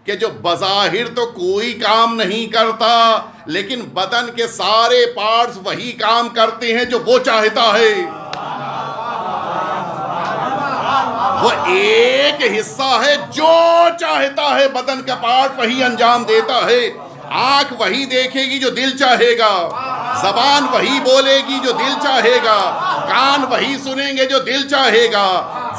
کہ جو بظاہر تو کوئی کام نہیں کرتا، لیکن بدن کے سارے پارٹس وہی کام کرتے ہیں جو وہ چاہتا ہے۔ وہ ایک حصہ ہے جو چاہتا ہے، بدن کا پارٹ وہی انجام دیتا ہے۔ آنکھ وہی دیکھے گی جو دل چاہے گا، زبان وہی بولے گی جو دل چاہے گا، کان وہی سنیں گے جو دل چاہے گا،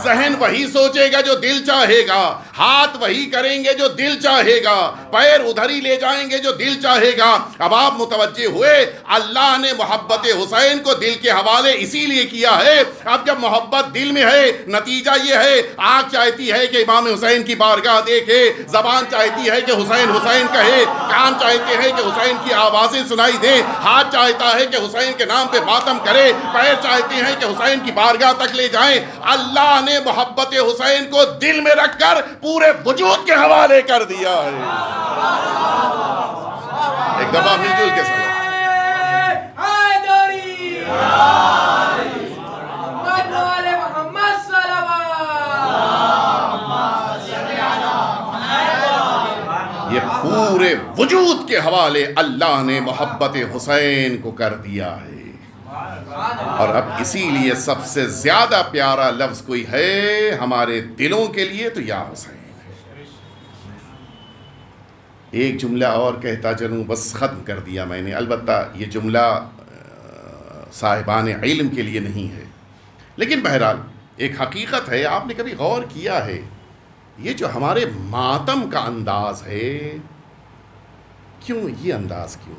ذہن وہی سوچے گا جو دل چاہے گا، ہاتھ وہی کریں گے جو دل چاہے گا، پیر ادھر ہی لے جائیں گے جو دل چاہے گا۔ اب آپ متوجہ ہوئے، اللہ نے محبت حسین کو دل کے حوالے اسی لیے کیا ہے۔ اب جب محبت دل میں ہے، نتیجہ یہ ہے، آنکھ چاہتی ہے کہ امام حسین کی بارگاہ دیکھے، زبان چاہتی ہے کہ حسین حسین کہے، کان چاہتے ہیں کہ حسین کی آوازیں سنائی دیں، ہاتھ چاہتا ہے کہ حسین کے نام پہ ماتم کرے، پیر چاہتے ہیں کہ حسین کی بارگاہ تک لے جائیں۔ اللہ نے محبت حسین کو دل میں رکھ کر پورے وجود کے حوالے کر دیا ہے۔ ایک دفعہ مل جل کے سلام۔ یہ پورے وجود کے حوالے اللہ نے محبت حسین کو کر دیا ہے۔ اور اب اسی لیے سب سے زیادہ پیارا لفظ کوئی ہے ہمارے دلوں کے لیے تو یا حسین ہے۔ ایک جملہ اور کہتا چلوں، بس ختم کر دیا میں نے۔ البتہ یہ جملہ صاحبان علم کے لیے نہیں ہے، لیکن بہرحال ایک حقیقت ہے۔ آپ نے کبھی غور کیا ہے یہ جو ہمارے ماتم کا انداز ہے، کیوں یہ انداز کیوں؟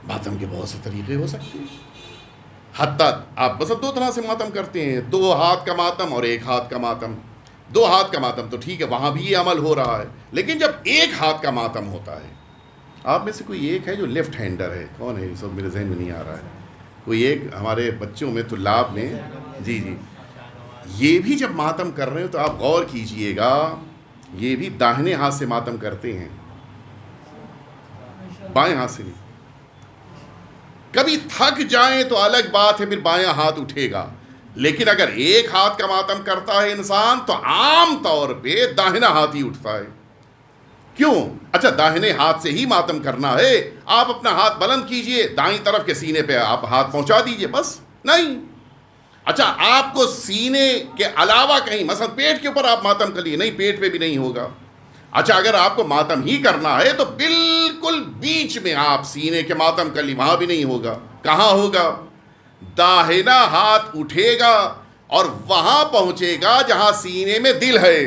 ماتم کے بہت سے طریقے ہو سکتے ہیں، حتیٰ آپ بس دو طرح سے ماتم کرتے ہیں، 2 ہاتھ کا ماتم اور 1 ہاتھ کا ماتم۔ 2 ہاتھ کا ماتم تو ٹھیک ہے، وہاں بھی یہ عمل ہو رہا ہے، لیکن جب 1 ہاتھ کا ماتم ہوتا ہے، آپ میں سے کوئی ایک ہے جو لیفٹ ہینڈر ہے؟ کون ہے؟ سب میرے ذہن میں نہیں آ رہا ہے۔ کوئی ایک ہمارے بچوں میں، طلاب میں، جی یہ بھی جب ماتم کر رہے ہو تو آپ غور کیجئے گا، یہ بھی داہنے ہاتھ سے ماتم کرتے ہیں، بائیں ہاتھ سے نہیں۔ کبھی تھک جائیں تو الگ بات ہے، پھر بایاں ہاتھ اٹھے گا، لیکن اگر 1 ہاتھ کا ماتم کرتا ہے انسان تو عام طور پہ داہنا ہاتھ ہی اٹھتا ہے۔ کیوں؟ اچھا داہنے ہاتھ سے ہی ماتم کرنا ہے، آپ اپنا ہاتھ بلند کیجئے، دائیں طرف کے سینے پہ آپ ہاتھ پہنچا دیجئے، بس نہیں۔ اچھا آپ کو سینے کے علاوہ کہیں، مثلا پیٹ کے اوپر آپ ماتم کر لیے، نہیں پیٹ پہ بھی نہیں ہوگا۔ اچھا اگر آپ کو ماتم ہی کرنا ہے تو بالکل بیچ میں آپ سینے کے ماتم کر لی، وہاں بھی نہیں ہوگا۔ کہاں ہوگا؟ داہنا ہاتھ اٹھے گا اور وہاں پہنچے گا جہاں سینے میں دل ہے۔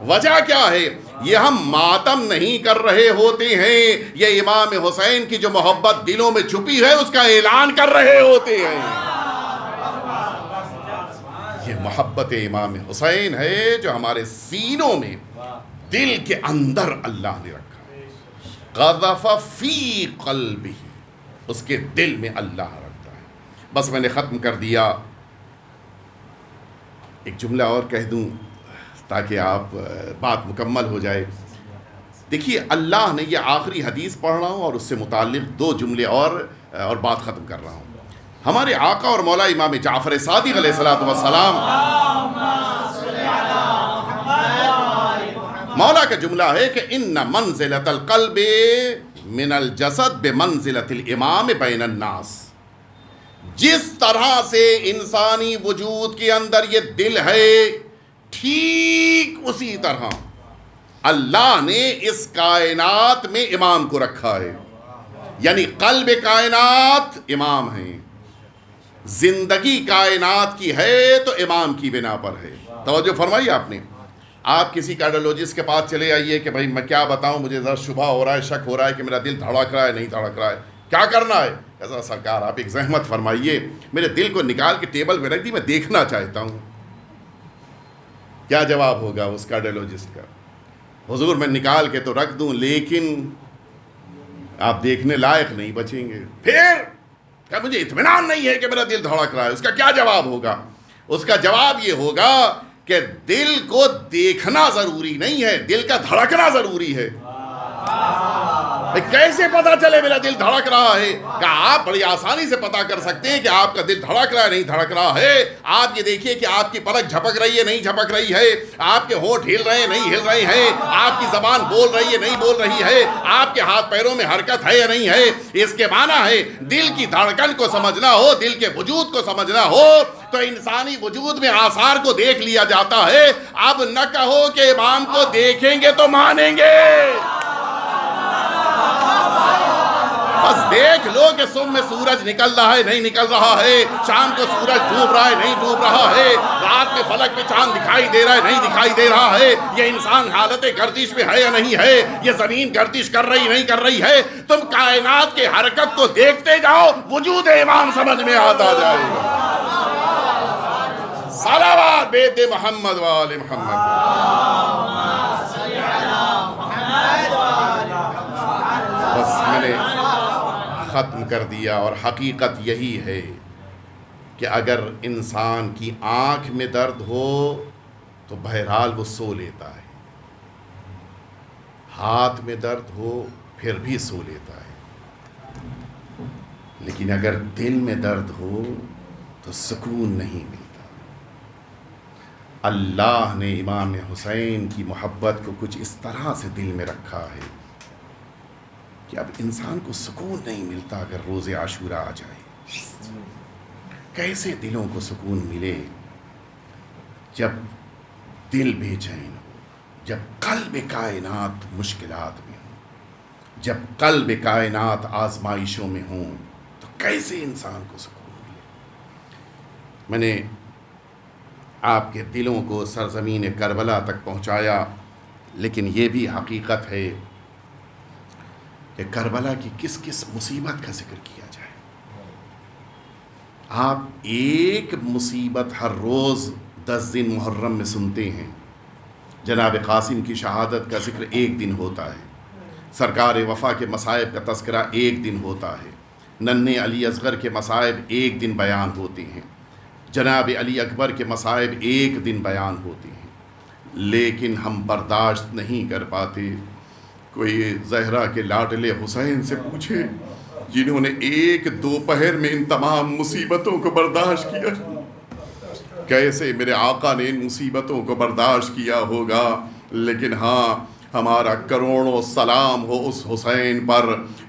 وجہ کیا ہے؟ یہ ہم ماتم نہیں کر رہے ہوتے ہیں، یہ امام حسین کی جو محبت دلوں میں چھپی ہے اس کا اعلان کر رہے ہوتے ہیں۔ یہ محبت امام حسین ہے جو ہمارے سینوں میں، دل کے اندر اللہ نے رکھا ہے۔ قذف فی قلبہ، اس کے دل میں اللہ رکھتا ہے۔ بس میں نے ختم کر دیا۔ ایک جملہ اور کہہ دوں تاکہ آپ بات مکمل ہو جائے۔ دیکھیے اللہ نے، یہ آخری حدیث پڑھ رہا ہوں اور اس سے متعلق 2 جملے اور بات ختم کر رہا ہوں۔ ہمارے آقا اور مولا امام جعفر صادق علیہ الصلوۃ والسلام، مولا کا جملہ ہے کہ ان منزلۃ القلب من الجسد بمنزلۃ الامام بین الناس۔ جس طرح سے انسانی وجود کے اندر یہ دل ہے، ٹھیک اسی طرح اللہ نے اس کائنات میں امام کو رکھا ہے، یعنی قلب کائنات امام ہیں، زندگی کائنات کی ہے تو امام کی بنا پر ہے۔ توجہ فرمائی آپ نے۔ آپ کسی کارڈیولوجسٹ کے پاس چلے آئیے کہ بھائی میں کیا بتاؤں، مجھے ذرا شبہ ہو رہا ہے، شک ہو رہا ہے کہ میرا دل دھڑک رہا ہے نہیں دھڑک رہا ہے، کیا کرنا ہے؟ کہا سرکار آپ ایک زحمت فرمائیے، میرے دل کو نکال کے ٹیبل پہ رکھ دی، میں دیکھنا چاہتا ہوں۔ کیا جواب ہوگا اس کارڈیولوجسٹ کا؟ حضور میں نکال کے تو رکھ دوں لیکن آپ دیکھنے لائق نہیں بچیں گے۔ پھر کہ مجھے اطمینان نہیں ہے کہ میرا دل دھڑک رہا ہے۔ اس کا کیا جواب ہوگا؟ اس کا جواب یہ ہوگا کہ دل کو دیکھنا ضروری نہیں ہے، دل کا دھڑکنا ضروری ہے۔ کیسے پتا چلے میرا دل دھڑک رہا ہے؟ کہ آپ بڑی آسانی سے پتا کر سکتے ہیں کہ آپ کا دل دھڑک رہا ہے نہیں دھڑک رہا ہے۔ آپ یہ دیکھیے کہ آپ کی پلک جھپک رہی ہے نہیں جھپک رہی ہے، آپ کے ہونٹ ہل رہے ہیں نہیں ہل رہے ہیں، آپ کی زبان بول رہی ہے نہیں بول رہی ہے، آپ کے ہاتھ پیروں میں حرکت ہے یا نہیں ہے۔ اس کے معنی ہے دل کی دھڑکن کو سمجھنا ہو، دل کے وجود کو سمجھنا ہو تو انسانی وجود میں آثار کو دیکھ لیا جاتا ہے۔ اب نہ کہو کہ امام کو دیکھیں گے تو مانیں گے، بس دیکھ لو کہ صبح میں سورج نکل رہا ہے نہیں نکل رہا ہے، شام کو سورج ڈوب رہا ہے نہیں ڈوب رہا ہے، رات میں فلک میں چاند دکھائی دے رہا ہے نہیں دکھائی دے رہا ہے، یہ انسان حالت گردش میں ہے یا نہیں ہے، یہ زمین گردش کر رہی نہیں کر رہی ہے۔ تم کائنات کے حرکت کو دیکھتے جاؤ، وجود امام سمجھ میں آتا جائے گا۔ صلوات بیت محمد و آل محمد۔ بس میں نے ختم کر دیا، اور حقیقت یہی ہے کہ اگر انسان کی آنکھ میں درد ہو تو بہرحال وہ سو لیتا ہے، ہاتھ میں درد ہو پھر بھی سو لیتا ہے، لیکن اگر دل میں درد ہو تو سکون نہیں ملتا۔ اللہ نے امام حسین کی محبت کو کچھ اس طرح سے دل میں رکھا ہے کہ اب انسان کو سکون نہیں ملتا اگر روز عاشوراء آ جائے۔ کیسے دلوں کو سکون ملے؟ جب دل بے چین ہو، جب قلب کائنات مشکلات میں ہو، جب قلب کائنات آزمائشوں میں ہوں، تو کیسے انسان کو سکون ملے؟ میں نے آپ کے دلوں کو سرزمین کربلا تک پہنچایا، لیکن یہ بھی حقیقت ہے کہ کربلا کی کس کس مصیبت کا ذکر کیا جائے۔ آپ ایک مصیبت ہر روز 10 دن محرم میں سنتے ہیں، جناب قاسم کی شہادت کا ذکر ایک دن ہوتا ہے، سرکار وفا کے مصائب کا تذکرہ ایک دن ہوتا ہے، ننھے علی اصغر کے مصائب ایک دن بیان ہوتے ہیں، جناب علی اکبر کے مصائب ایک دن بیان ہوتے ہیں، لیکن ہم برداشت نہیں کر پاتے۔ کوئی زہرا کے لاڈلے حسین سے پوچھے، جنہوں نے ایک دوپہر میں ان تمام مصیبتوں کو برداشت کیا، کیسے میرے آقا نے ان مصیبتوں کو برداشت کیا ہوگا؟ لیکن ہاں، ہمارا کروڑوں سلام ہو اس حسین پر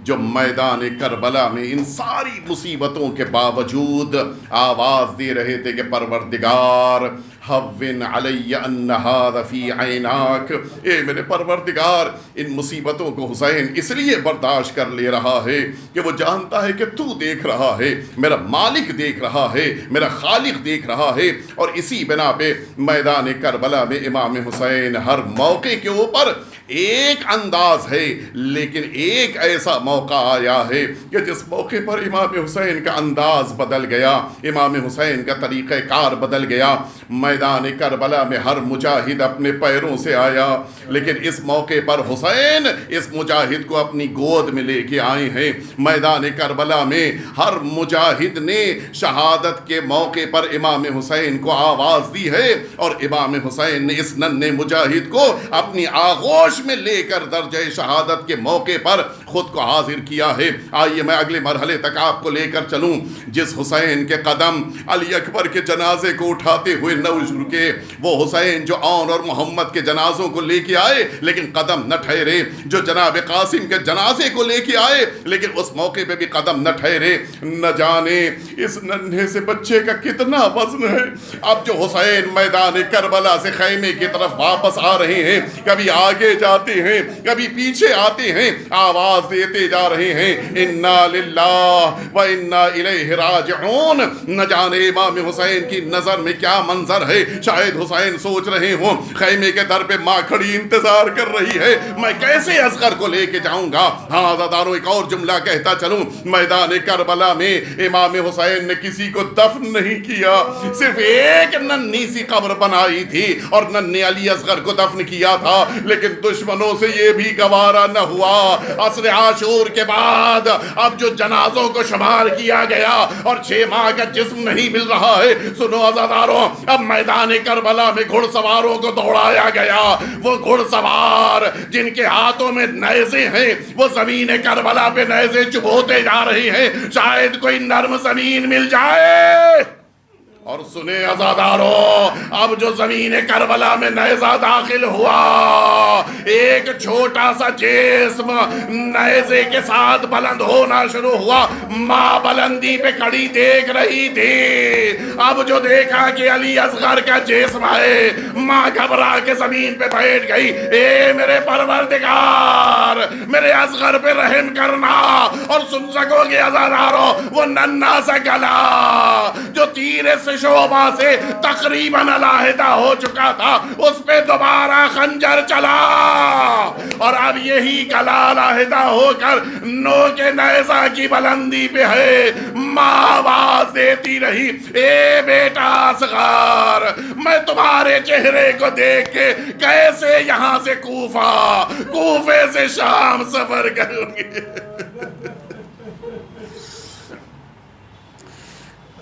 جو میدان کربلا میں ان ساری مصیبتوں کے باوجود آواز دے رہے تھے کہ پروردگار حون علی ان ھذا فی عیناک، اے میرے پروردگار ان مصیبتوں کو حسین اس لیے برداشت کر لے رہا ہے کہ وہ جانتا ہے کہ تو دیکھ رہا ہے، میرا مالک دیکھ رہا ہے، میرا خالق دیکھ رہا ہے۔ اور اسی بنا پہ میدان کربلا میں امام حسین ہر موقع کے اوپر ایک انداز ہے، لیکن ایک ایسا موقع آیا ہے کہ جس موقع پر امام حسین کا انداز بدل گیا، امام حسین کا طریقہ کار بدل گیا۔ میدان کربلا میں ہر مجاہد اپنے پیروں سے آیا، لیکن اس موقع پر حسین اس مجاہد کو اپنی گود میں لے کے آئے ہیں۔ میدان کربلا میں ہر مجاہد نے شہادت کے موقع پر امام حسین کو آواز دی ہے، اور امام حسین نے اس ننھے مجاہد کو اپنی آغوش میں لے کر درجہ شہادت کے موقع پر خود کو حاضر کیا ہے۔ آئیے میں اگلے مرحلے تک آپ کو لے کر چلوں۔ جس حسین کے قدم علی اکبر کے جنازے کو اٹھاتے ہوئے نہ رکے، وہ حسین جو اون اور محمد کے جنازوں کو لے کے آئے لیکن قدم نہ ٹھہرے، جو جناب قاسم کے جنازے کو لے کے آئے لیکن اس موقع پہ بھی قدم نہ ٹھہرے۔ نہ جانے اس ننھے سے بچے کا کتنا وزن ہے۔ اب جو حسین میدان کربلا سے خیمے کی طرف واپس آ رہے ہیں، کبھی آگے جا آتے ہیں کبھی پیچھے آتے ہیں، آواز دیتے جا رہے ہیں انا للہ و انا الیہ راجعون۔ نہ جانے امام حسین کی نظر میں کیا منظر ہے، شاید حسین سوچ رہے ہوں خیمے کے در پہ ماں کھڑی انتظار کر رہی ہے، میں کیسے اصغر کو لے کے جاؤں گا۔ ہاں عزاداروں، ایک اور جملہ کہتا چلوں، میدان کربلا میں امام حسین نے کسی کو دفن نہیں کیا، صرف ایک ننھی سی قبر بنائی تھی اور ننھے علی اصغر کو دفن کیا تھا، لیکن دشمنوں سے یہ بھی گوارا نہ ہوا۔ عصر عاشور کے بعد اب جو جنازوں کو شمار کیا گیا اور 6 ماہ کا جسم نہیں مل رہا ہے، سنو عزاداروں، اب میدان کربلا میں گھڑ سواروں کو دوڑایا گیا۔ وہ گھڑ سوار جن کے ہاتھوں میں نیزے ہیں، وہ زمین کربلا پہ نیزے چبوتے جا رہے ہیں، شاید کوئی نرم زمین مل جائے۔ اور سنیں عزاداروں، اب جو زمین کربلا میں نیزہ داخل ہوا، ایک چھوٹا سا جسم نیزے کے ساتھ بلند ہونا شروع ہوا۔ ماں بلندی پہ کھڑی دیکھ رہی تھی، اب جو دیکھا کہ علی اصغر کا جسم ہے، ماں گھبرا کے زمین پہ بیٹھ گئی۔ اے میرے پروردگار، میرے اصغر پہ رحم کرنا۔ اور سن سکو گے عزاداروں، وہ ننھا سا گلا جو تیر سے شعبہ سے تقریباً علیحدہ ہو چکا تھا، اس پہ دوبارہ خنجر چلا، اور اب یہی گلا علیحدہ ہو کر نوک نیزہ کی بلندی پہ ہے۔ ماں آواز دیتی رہی، اے بیٹا اصغر، میں تمہارے چہرے کو دیکھ کے کیسے یہاں سے کوفے سے شام سفر کروں گی۔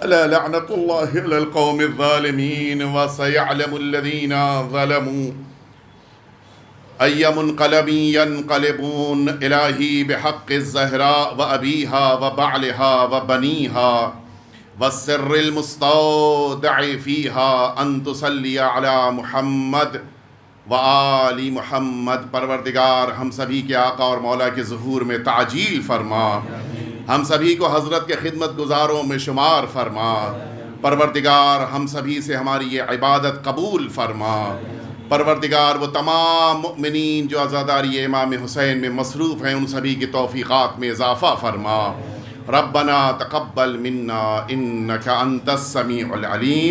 ألا لعنة الله على القوم الظالمين وسيعلم الذين ظلموا أي منقلب ينقلبون إلهي بحق الزهراء وأبيها وبعلها وبنيها والسر المستودع فيها أن تصلي على محمد وآل محمد۔ پروردگار ہم سبھی کے آقا اور مولا کے ظہور میں تعجیل فرما، ہم سبھی کو حضرت کے خدمت گزاروں میں شمار فرما۔ پروردگار ہم سبھی سے ہماری یہ عبادت قبول فرما۔ پروردگار وہ تمام مؤمنین جو عزاداری امام حسین میں مصروف ہیں، ان سبھی کی توفیقات میں اضافہ فرما۔ ربنا تقبل منا انک انت السمیع العلیم۔